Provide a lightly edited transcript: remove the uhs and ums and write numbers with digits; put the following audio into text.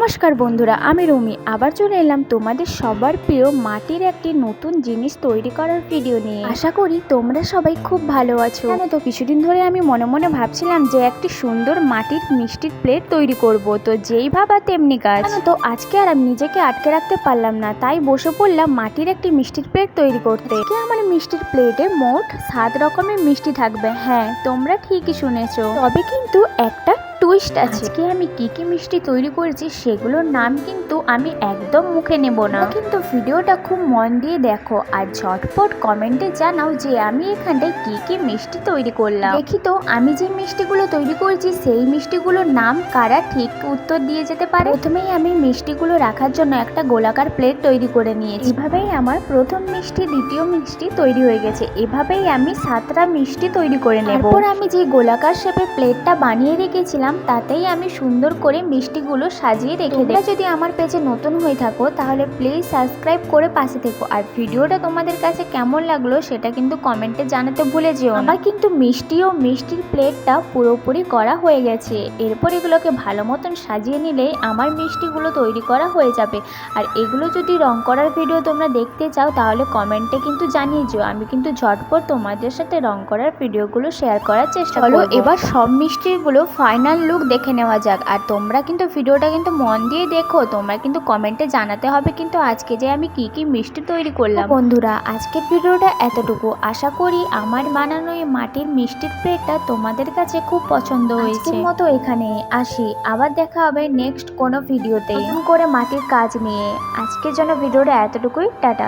নমস্কার বন্ধুরা, আমি রুমি আবার চলে এলাম তোমাদের সবার প্রিয় মাটির একটি নতুন জিনিস তৈরি করার ভিডিও নিয়ে। আশা করি তোমরা সবাই খুব ভালো আছো। জানো তো, কিছুদিন ধরে আমি মনে মনে ভাবছিলাম যে একটি সুন্দর মাটির মিষ্টির প্লেট তৈরি করব। তো যেই ভাবা তেমনি কাজ। জানো তো, আজকে আর আমি নিজেকে আটকে রাখতে পারলাম না, তাই বসে পড়লাম মাটির একটি মিষ্টির প্লেট তৈরি করতে। আজকে আমার মিষ্টির প্লেটে মোট 7 রকমের মিষ্টি থাকবে। হ্যাঁ, তোমরা ঠিকই শুনেছো, তবে কিন্তু একটা টুইস্ট আছে। আজকে আমি কি কি মিষ্টি তৈরি করেছি সেগুলোর নাম কিন্তু আমি একদম মুখে নেব না, কিন্তু ভিডিওটা খুব মন দিয়ে দেখো আর ঝটপট কমেন্টে জানাও যে আমি এখানটায় কি কি মিষ্টি তৈরি করলাম। দেখি তো আমি যে মিষ্টিগুলো তৈরি করেছি সেই মিষ্টিগুলোর নাম কারা ঠিক উত্তর দিয়ে যেতে পারে। প্রথমেই আমি মিষ্টিগুলো রাখার জন্য একটা গোলাকার প্লেট তৈরি করে নিয়েছি। এভাবেই আমার প্রথম মিষ্টি, দ্বিতীয় মিষ্টি তৈরি হয়ে গেছে। এভাবেই আমি 7টা মিষ্টি তৈরি করে নেব। তারপর আমি যে গোলাকার শেপে প্লেটটা বানিয়ে রেখেছিলাম তাতেই আমি সুন্দর করে মিষ্টিগুলো সাজিয়ে রেখে দেব। যদি আমার পেজে নতুন হয়ে থাকো তাহলে প্লিজ সাবস্ক্রাইব করে পাশে থেকো। আর ভিডিওটা তোমাদের কাছে কেমন লাগলো সেটা কিন্তু কমেন্টে জানাতে ভুলে যেও। আমার কিন্তু মিষ্টি ও মিষ্টির প্লেটটা পুরোপুরি করা হয়ে গেছে। এরপর এগুলোকে ভালো মতন সাজিয়ে নিলেই আমার মিষ্টিগুলো তৈরি করা হয়ে যাবে। আর এগুলো যদি রং করার ভিডিও তোমরা দেখতে চাও তাহলে কমেন্টে কিন্তু জানিয়ে যেও। আমি কিন্তু ঝটপট তোমাদের সাথে রং করার ভিডিওগুলো শেয়ার করার চেষ্টা করব। এবার সব মিষ্টিগুলো ফাইনাল লুক দেখে নেওয়া যাক। আর তোমরা কিন্তু ভিডিওটা কিন্তু মন দিয়ে দেখো, তোমরা কিন্তু কমেন্টে জানাতে হবে কিন্তু আজকে যে আমি কি কি মিষ্টি তৈরি করলাম। বন্ধুরা, আজকের ভিডিওটা এতটুকু। আশা করি আমার বানানো এই মাটির মিষ্টির প্লেটটা তোমাদের কাছে খুব পছন্দ হয়েছে। আজকের মতো এখানে আসি, আবার দেখা হবে নেক্সট কোনো ভিডিওতে নতুন করে মাটির কাজ নিয়ে। আজকের জন্য ভিডিওটা এতটুকুই। টাটা।